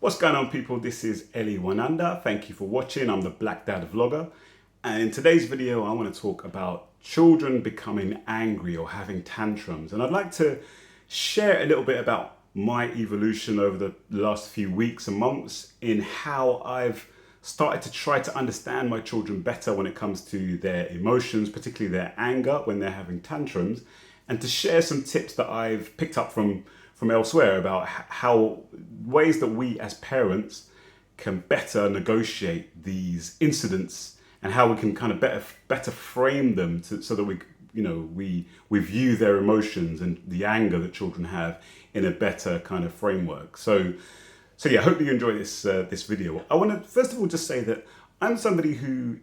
What's going on, people? This is Eli Wananda. Thank you for watching. I'm the Black Dad Vlogger. And in today's video, I want to talk about children becoming angry or having tantrums. And I'd like to share a little bit about my evolution over the last few weeks and months in how I've started to try to understand my children better when it comes to their emotions, particularly their anger when they're having tantrums, and to share some tips that I've picked up from elsewhere about how ways that we as parents can better negotiate these incidents and how we can kind of better frame them so that we view their emotions and the anger that children have in a better kind of framework. So yeah, I hope you enjoy this video. I want to first of all just say that I'm somebody who,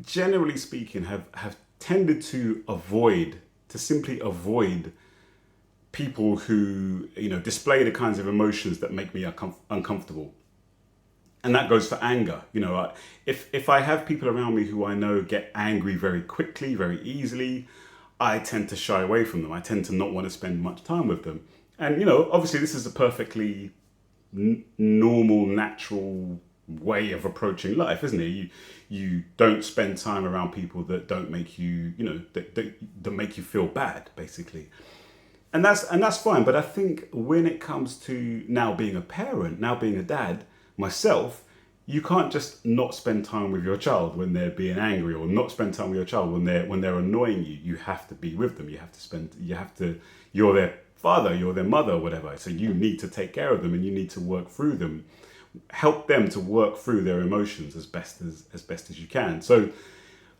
generally speaking, have tended to simply avoid people who display the kinds of emotions that make me uncomfortable. And that goes for anger. If I have people around me who I know get angry very quickly, very easily, I tend to shy away from them. I tend to not want to spend much time with them. And obviously this is a perfectly normal, natural way of approaching life, isn't it? You don't spend time around people that don't make you, that make you feel bad, basically. And that's fine. But I think when it comes to now being a parent, now being a dad myself, you can't just not spend time with your child when they're being angry, or not spend time with your child when they're annoying you. You have to be with them. You're their father, you're their mother, whatever. So you need to take care of them, and you need to work through them, help them to work through their emotions as best as you can. So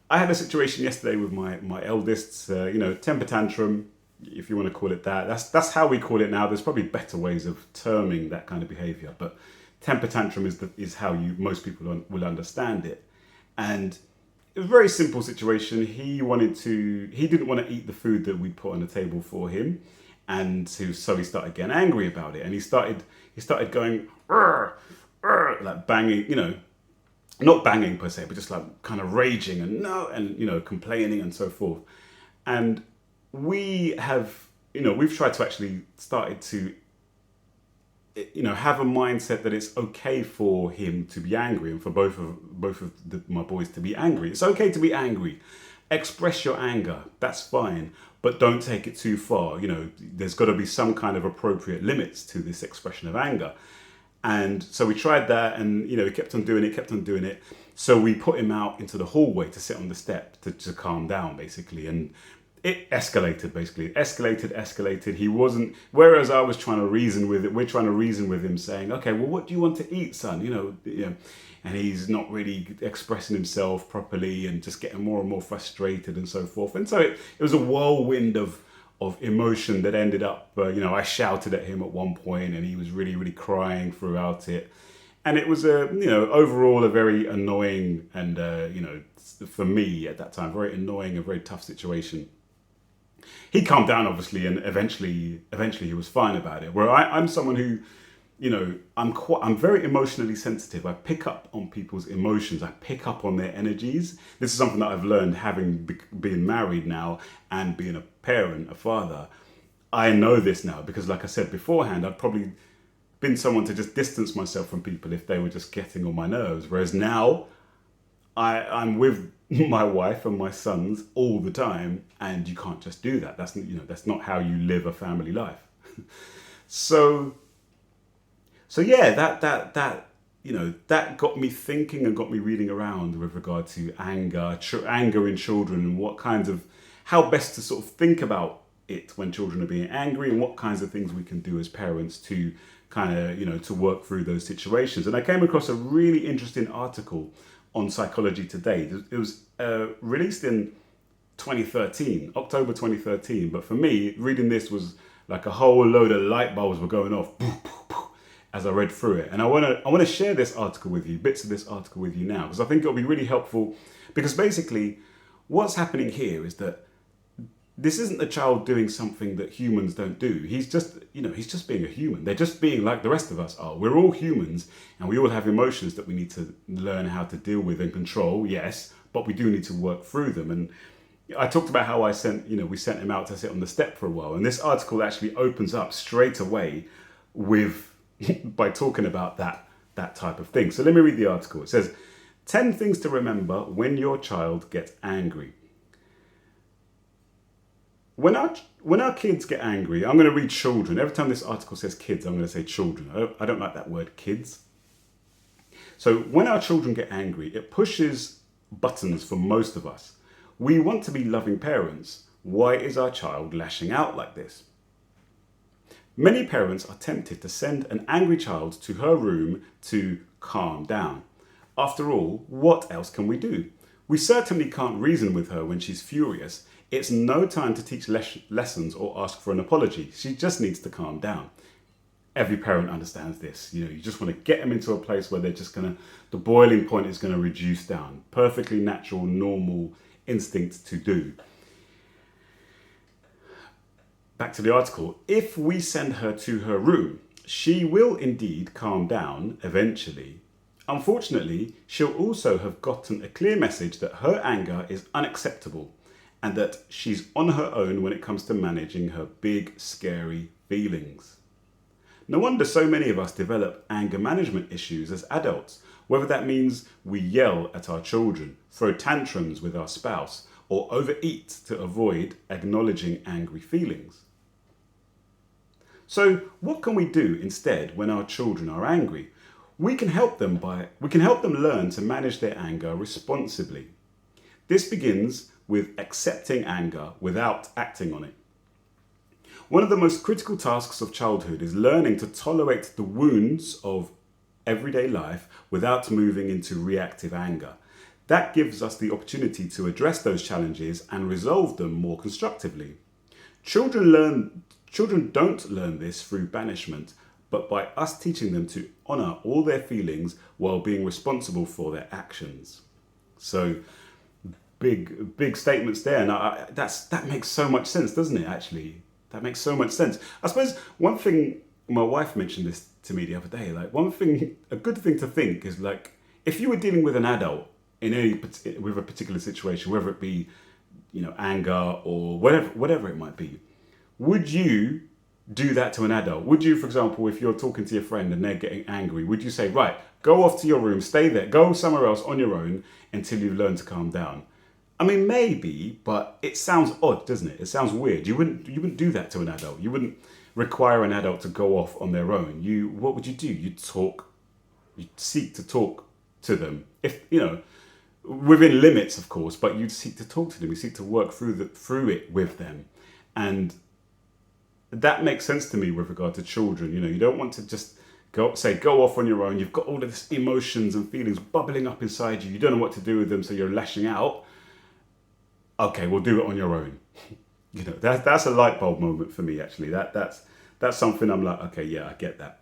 I had a situation yesterday with my eldest's, temper tantrum, if you want to call it that. That's how we call it now. There's probably better ways of terming that kind of behavior, but temper tantrum is how most people will understand it. And it was a very simple situation. He didn't want to eat the food that we put on the table for him, and so he started getting angry about it, and he started going "Arr, arr," like banging, not banging per se, but just like kind of raging and complaining and so forth. And we've tried to actually started to have a mindset that it's okay for him to be angry, and for both of my boys to be angry. It's okay to be angry. Express your anger. That's fine, but don't take it too far. There's got to be some kind of appropriate limits to this expression of anger. And so we tried that, and he kept on doing it. So we put him out into the hallway to sit on the step to calm down, basically. And it escalated, basically. Escalated. He wasn't, whereas I was trying to reason with it, we're trying to reason with him, saying, okay, well, what do you want to eat, son? And he's not really expressing himself properly, and just getting more and more frustrated and so forth. And so it was a whirlwind of emotion that ended up, I shouted at him at one point, and he was really, really crying throughout it. And it was overall a very annoying and, for me at that time, very annoying and very tough situation. He calmed down, obviously, and eventually he was fine about it. Where I'm someone who, I'm very emotionally sensitive. I pick up on people's emotions. I pick up on their energies. This is something that I've learned having been married now and being a parent, a father. I know this now because, like I said beforehand, I'd probably been someone to just distance myself from people if they were just getting on my nerves. Whereas now I'm with my wife and my sons all the time, and you can't just do that. That's not how you live a family life. So yeah, that got me thinking and got me reading around with regard to anger in children, and how best to sort of think about it when children are being angry, and what kinds of things we can do as parents to kind of, to work through those situations. And I came across a really interesting article on Psychology Today. It was released in 2013, October 2013. But for me, reading this was like a whole load of light bulbs were going off as I read through it. And I want to share this article with you, bits of this article with you now, because I think it'll be really helpful. Because basically, what's happening here is that this isn't a child doing something that humans don't do. He's just being a human. They're just being like the rest of us are. We're all humans, and we all have emotions that we need to learn how to deal with and control, yes, but we do need to work through them. And I talked about how we sent him out to sit on the step for a while. And this article actually opens up straight away with by talking about that type of thing. So let me read the article. It says, 10 things to remember when your child gets angry. When our kids get angry, I'm going to read children. Every time this article says kids, I'm going to say children. I don't like that word kids. So when our children get angry, it pushes buttons for most of us. We want to be loving parents. Why is our child lashing out like this? Many parents are tempted to send an angry child to her room to calm down. After all, what else can we do? We certainly can't reason with her when she's furious. It's no time to teach lessons or ask for an apology. She just needs to calm down. Every parent understands this. You just want to get them into a place where they're just the boiling point is going to reduce down. Perfectly natural, normal instinct to do. Back to the article. If we send her to her room, she will indeed calm down eventually. Unfortunately, she'll also have gotten a clear message that her anger is unacceptable and that she's on her own when it comes to managing her big, scary feelings. No wonder so many of us develop anger management issues as adults, whether that means we yell at our children, throw tantrums with our spouse, or overeat to avoid acknowledging angry feelings. So what can we do instead when our children are angry? We can help them learn to manage their anger responsibly. This begins with accepting anger without acting on it. One of the most critical tasks of childhood is learning to tolerate the wounds of everyday life without moving into reactive anger. That gives us the opportunity to address those challenges and resolve them more constructively. Children don't learn this through banishment, but by us teaching them to honour all their feelings while being responsible for their actions. So, big statements there, and that makes so much sense, doesn't it? Actually, that makes so much sense. I suppose one thing, my wife mentioned this to me the other day. A good thing to think is if you were dealing with an adult with a particular situation, whether it be, anger or whatever it might be. Would you do that to an adult? Would you, for example, if you're talking to your friend and they're getting angry, would you say, right, go off to your room, stay there, go somewhere else on your own until you've learned to calm down? I mean, maybe, but it sounds odd, doesn't it? It sounds weird. You wouldn't do that to an adult. You wouldn't require an adult to go off on their own. What would you do? You'd seek to talk to them. If, within limits, of course, but you'd seek to talk to them. You seek to work through it with them. And that makes sense to me with regard to children. You don't want to just go off on your own. You've got all of this emotions and feelings bubbling up inside you. You don't know what to do with them, so you're lashing out. Okay, we'll do it on your own. That's a light bulb moment for me, actually. That's something I'm like, okay, yeah, I get that.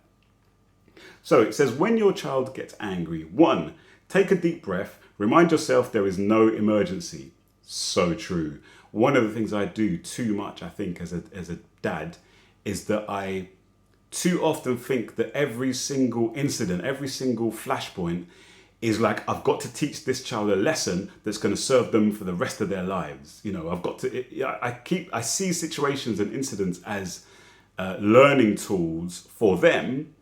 So it says, when your child gets angry, 1, take a deep breath. Remind yourself there is no emergency. So true. One of the things I do too much, I think, as a dad, is that I too often think that every single incident, every single flashpoint is like, I've got to teach this child a lesson that's going to serve them for the rest of their lives. I've got to, I see situations and incidents as learning tools for them,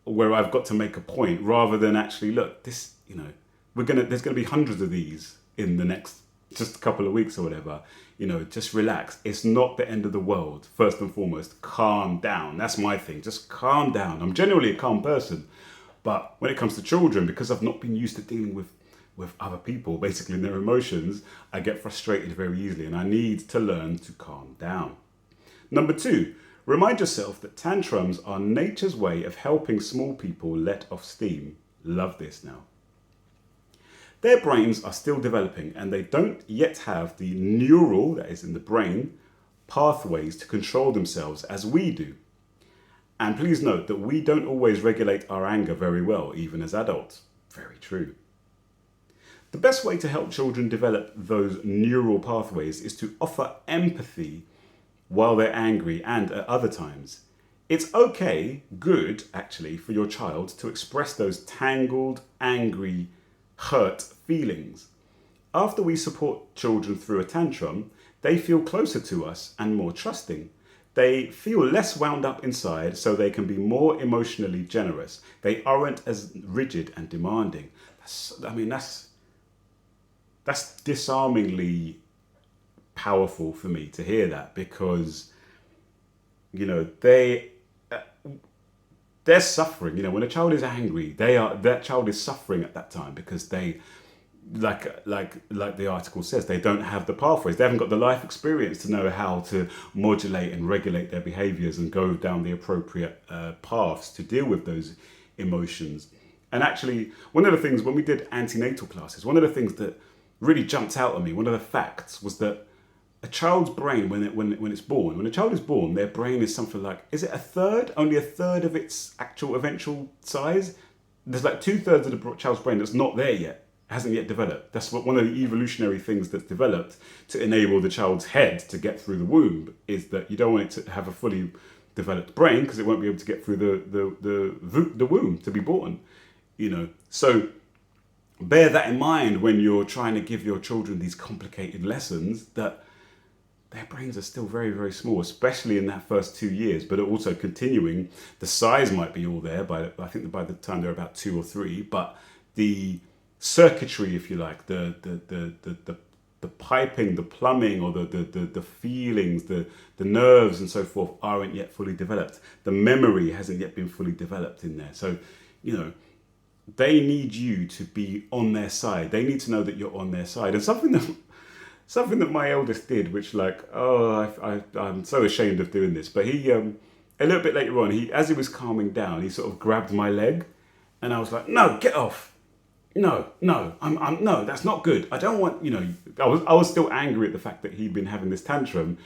where I've got to make a point rather than actually, look, this, there's going to be hundreds of these in the next just a couple of weeks or whatever. Just relax. It's not the end of the world. First and foremost, calm down. That's my thing. Just calm down. I'm generally a calm person. But when it comes to children, because I've not been used to dealing with other people, basically in their emotions, I get frustrated very easily and I need to learn to calm down. Number 2, remind yourself that tantrums are nature's way of helping small people let off steam. Love this now. Their brains are still developing and they don't yet have the neural, that is in the brain, pathways to control themselves as we do. And please note that we don't always regulate our anger very well, even as adults. Very true. The best way to help children develop those neural pathways is to offer empathy while they're angry and at other times. It's good actually, for your child to express those tangled, angry, hurt feelings. After we support children through a tantrum, they feel closer to us and more trusting. They feel less wound up inside, so they can be more emotionally generous. They aren't as rigid and demanding. That's disarmingly powerful for me to hear that, because they're suffering. When a child is angry, that child is suffering at that time, because they, like the article says, they don't have the pathways. They haven't got the life experience to know how to modulate and regulate their behaviors and go down the appropriate paths to deal with those emotions. And actually, one of the things when we did antenatal classes, one of the things that really jumped out at me, one of the facts, was that a child's brain, when it's born, when a child is born, their brain is something like, is it only a third of its actual eventual size? There's like 2/3 of the child's brain that's not there yet, hasn't yet developed. That's one of the evolutionary things that's developed to enable the child's head to get through the womb, is that you don't want it to have a fully developed brain, because it won't be able to get through the womb to be born. So bear that in mind when you're trying to give your children these complicated lessons, that their brains are still very, very small, especially in that first 2 years, but also continuing. The size might be all there I think by the time they're about 2 or 3, but the circuitry, if you like, the piping, the plumbing, or the feelings, the nerves and so forth aren't yet fully developed. The memory hasn't yet been fully developed in there. So, they need you to be on their side. They need to know that you're on their side. And something that my eldest did, which I'm so ashamed of doing this, but he, a little bit later on, as he was calming down, he sort of grabbed my leg, and I was like, no, get off. No, no, that's not good. I don't want, I was still angry at the fact that he'd been having this tantrum,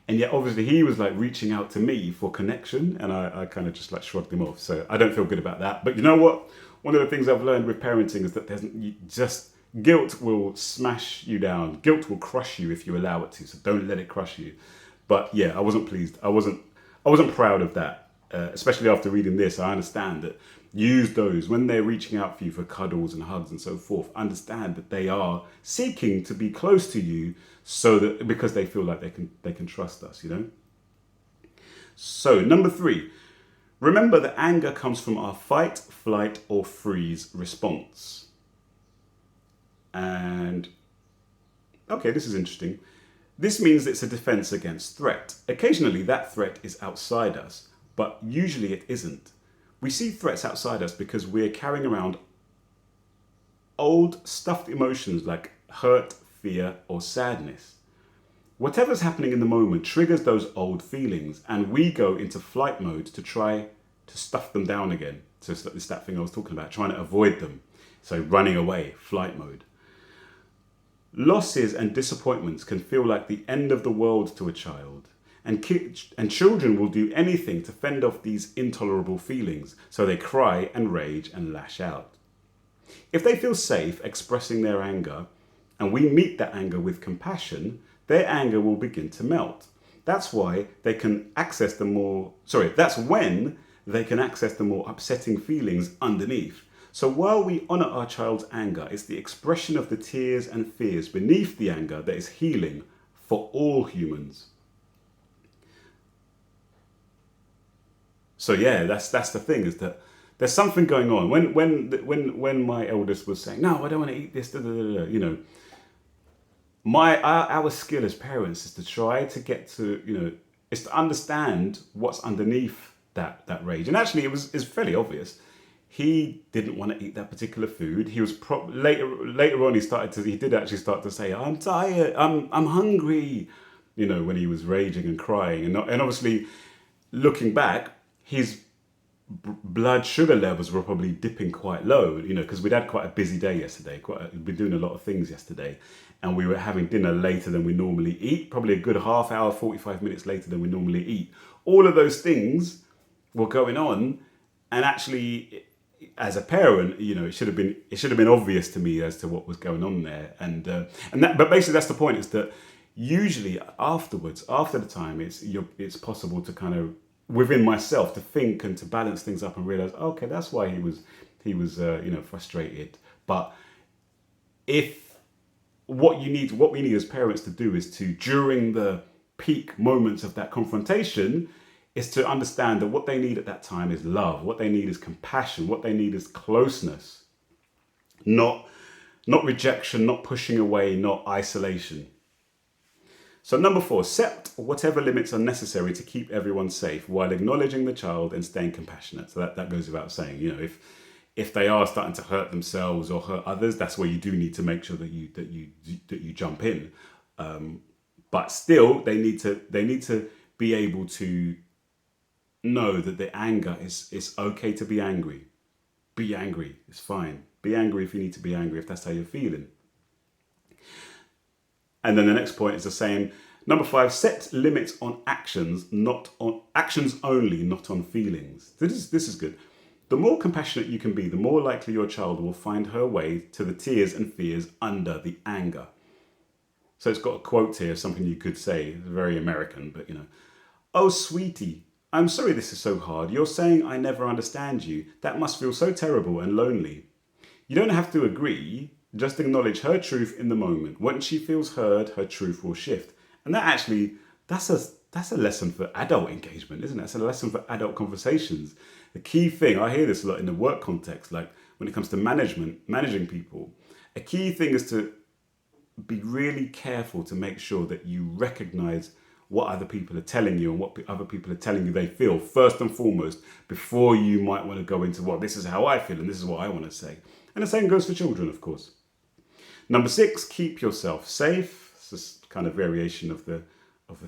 and yet obviously he was like reaching out to me for connection, and I kind of just like shrugged him off. So I don't feel good about that. But you know what? One of the things I've learned with parenting is that guilt will smash you down. Guilt will crush you if you allow it to. So don't let it crush you. But yeah, I wasn't pleased. I wasn't proud of that. Especially after reading this, I understand that use those when they're reaching out for you for cuddles and hugs and so forth. Understand that they are seeking to be close to you, because they feel like they can trust us. So number 3, remember that anger comes from our fight, flight, or freeze response. And okay, this is interesting. This means it's a defense against threat. Occasionally that threat is outside us, but usually it isn't. We see threats outside us because we're carrying around old stuffed emotions like hurt, fear, or sadness. Whatever's happening in the moment triggers those old feelings, and we go into flight mode to try to stuff them down again. So it's that thing I was talking about, trying to avoid them. So running away, flight mode. Losses and disappointments can feel like the end of the world to a child, and children will do anything to fend off these intolerable feelings, so they cry and rage and lash out. If they feel safe expressing their anger, and we meet that anger with compassion, their anger will begin to melt. That's when they can access the more upsetting feelings underneath. So while we honour our child's anger, it's the expression of the tears and fears beneath the anger that is healing for all humans. So yeah, that's the thing, is that there's something going on. When my eldest was saying, no, I don't want to eat this, our skill as parents is to try to get to, is to understand what's underneath that rage. And actually it's fairly obvious. He didn't want to eat that particular food. He was later on. He did actually start to say, "I'm tired. I'm hungry." When he was raging and crying, and obviously, looking back, his blood sugar levels were probably dipping quite low. Because we'd had quite a busy day yesterday. We'd been doing a lot of things yesterday, and we were having dinner later than we normally eat. Probably a good half hour, 45 minutes later than we normally eat. All of those things were going on, and actually, as a parent, it should have been obvious to me as to what was going on there, but basically that's the point, is that usually after the time, it's possible to kind of within myself to think and to balance things up and realize, okay, that's why he was frustrated. But if what we need as parents to do is to, during the peak moments of that confrontation is to understand that what they need at that time is love. What they need is compassion. What they need is closeness, not rejection, not pushing away, not isolation. So number 4, set whatever limits are necessary to keep everyone safe while acknowledging the child and staying compassionate. So that goes without saying. If they are starting to hurt themselves or hurt others, that's where you do need to make sure that you jump in. But still, they need to be able to know that the anger is okay to be angry. Be angry. It's fine. Be angry if you need to be angry, if that's how you're feeling. And then the next point is the same. Number 5, set limits on actions, not on actions only, not on feelings. This is good. The more compassionate you can be, the more likely your child will find her way to the tears and fears under the anger. So it's got a quote here, something you could say, it's very American, but oh, sweetie, I'm sorry this is so hard. You're saying I never understand you. That must feel so terrible and lonely. You don't have to agree. Just acknowledge her truth in the moment. Once she feels heard, her truth will shift. And that's a lesson for adult engagement, isn't it? It's a lesson for adult conversations. The key thing, I hear this a lot in the work context, like when it comes to managing people, a key thing is to be really careful to make sure that you recognize what other people are telling you and what other people are telling you they feel first and foremost before you might want to go into, well, this is how I feel and this is what I want to say. And the same goes for children, of course. Number 6, keep yourself safe. It's this kind of variation of the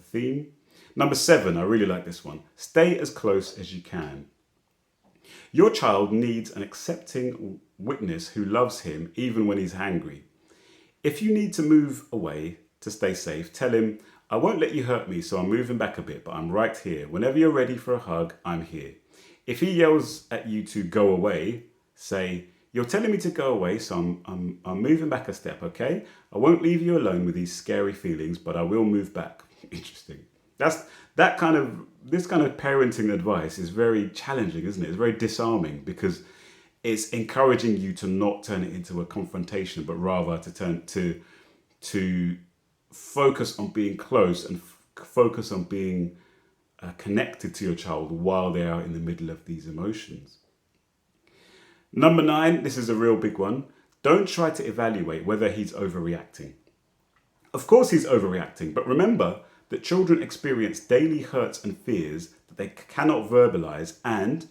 theme. Number 7, I really like this one. Stay as close as you can. Your child needs an accepting witness who loves him even when he's angry. If you need to move away to stay safe, tell him, I won't let you hurt me, so I'm moving back a bit, but I'm right here. Whenever you're ready for a hug, I'm here. If he yells at you to go away, say, you're telling me to go away, so I'm moving back a step, okay? I won't leave you alone with these scary feelings, but I will move back. Interesting. This kind of parenting advice is very challenging, isn't it? It's very disarming because it's encouraging you to not turn it into a confrontation, but rather to focus on being close and focus on being connected to your child while they are in the middle of these emotions. Number 9, this is a real big one. Don't try to evaluate whether he's overreacting. Of course he's overreacting, but remember that children experience daily hurts and fears that they cannot verbalize and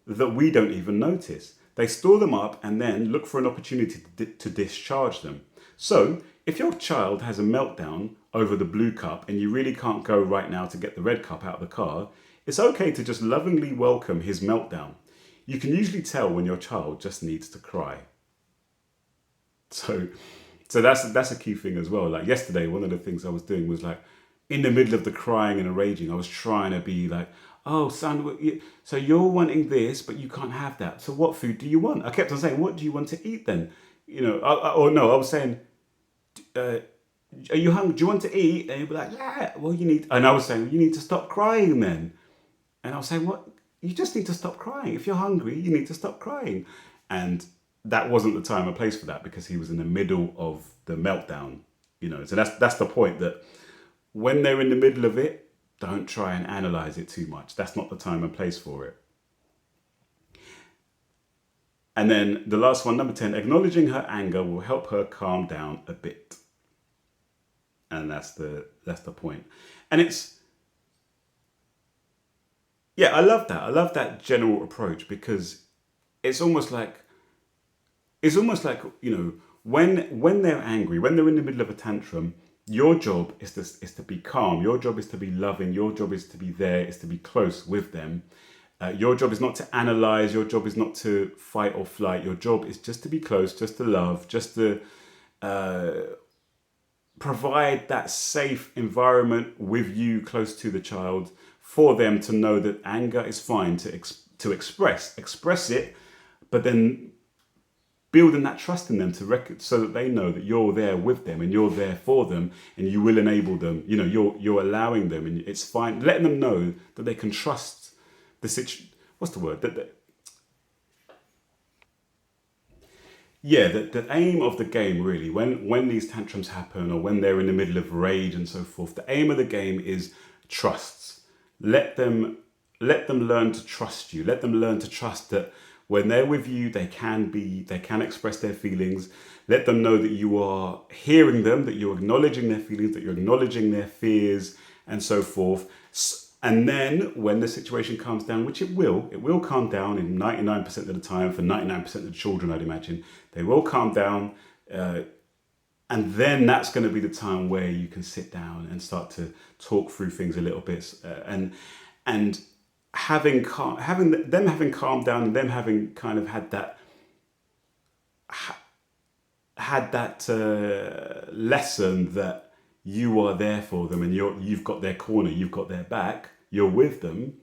that we don't even notice. They store them up and then look for an opportunity to discharge them. So if your child has a meltdown over the blue cup and you really can't go right now to get the red cup out of the car, it's okay to just lovingly welcome his meltdown. You can usually tell when your child just needs to cry. So that's a key thing as well. Like yesterday, one of the things I was doing was like, in the middle of the crying and the raging, I was trying to be like, oh, son, so you're wanting this, but you can't have that. So what food do you want? I kept on saying, what do you want to eat then? I was saying, are you hungry? Do you want to eat? And he'd be like, yeah, well, you need, and I was saying, you need to stop crying then. And I was saying, what? You just need to stop crying. If you're hungry, you need to stop crying. And that wasn't the time or place for that because he was in the middle of the meltdown, So that's the point, that when they're in the middle of it, don't try and analyze it too much. That's not the time and place for it. And then the last one, number 10, acknowledging her anger will help her calm down a bit. And that's the point. And I love that. I love that general approach because it's almost like, when they're angry, when they're in the middle of a tantrum, your job is to be calm. Your job is to be loving. Your job is to be there, is to be close with them. Your job is not to analyze. Your job is not to fight or flight. Your job is just to be close, just to love, just to provide that safe environment with you close to the child for them to know that anger is fine to express it, but then building that trust in them so that they know that you're there with them and you're there for them and you will enable them. You're allowing them, and it's fine. Letting them know that they can trust the situation. What's the word? Yeah, the aim of the game really, when these tantrums happen or when they're in the middle of rage and so forth, the aim of the game is trusts. Let them let them learn to trust you. Let them learn to trust that when they're with you, they can express their feelings. Let them know that you are hearing them, that you're acknowledging their feelings, that you're acknowledging their fears and so forth. And then when the situation calms down, which it will calm down in 99% of the time for 99% of the children, I'd imagine. They will calm down. And then that's going to be the time where you can sit down and start to talk through things a little bit. And having them having calmed down and them having kind of had that lesson that you are there for them and you've got their corner, you've got their back, you're with them.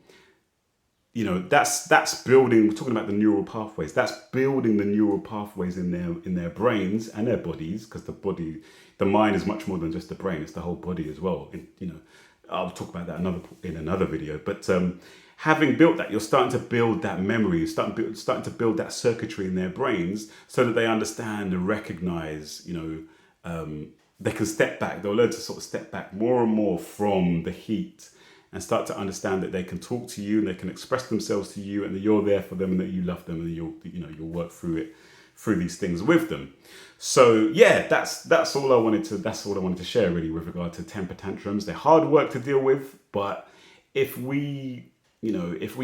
You know, that's building. We're talking about the neural pathways. That's building the neural pathways in their brains and their bodies, because the mind is much more than just the brain. It's the whole body as well. You know, I'll talk about that in another video. But having built that, you're starting to build that memory. You're starting to build that circuitry in their brains so that they understand and recognize. You know, they can step back. They'll learn to sort of step back more and more from the heat and start to understand that they can talk to you and they can express themselves to you and that you're there for them and that you love them and you'll work through these things with them. So yeah, that's all I wanted to share really with regard to temper tantrums. They're hard work to deal with, but if we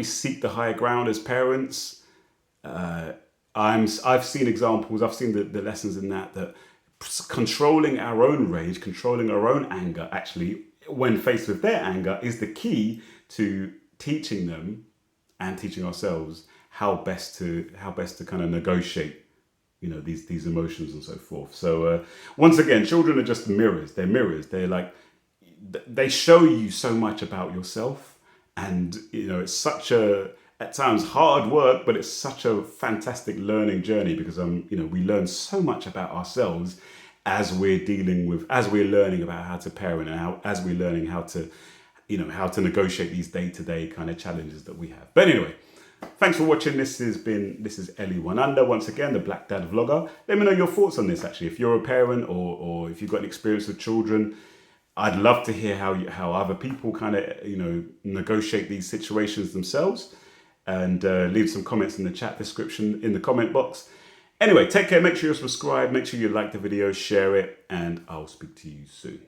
seek the higher ground as parents, I've seen examples, I've seen the lessons in that controlling our own rage, controlling our own anger, actually, when faced with their anger, is the key to teaching them and teaching ourselves how best to kind of negotiate, you know, these emotions and so forth. So once again, children are just mirrors. They're mirrors. They're like, they show you so much about yourself, and you know, it's such a, at times, hard work, but it's such a fantastic learning journey, because we learn so much about ourselves as we're learning about how to parent, and as we're learning how to negotiate these day-to-day kind of challenges that we have. But anyway, thanks for watching. This is Ellie One Under, once again, the Black Dad Vlogger. Let me know your thoughts on this, actually. If you're a parent or if you've got an experience with children, I'd love to hear how other people kind of, negotiate these situations themselves, and leave some comments in the chat description, in the comment box. Anyway, take care, make sure you subscribe, make sure you like the video, share it, and I'll speak to you soon.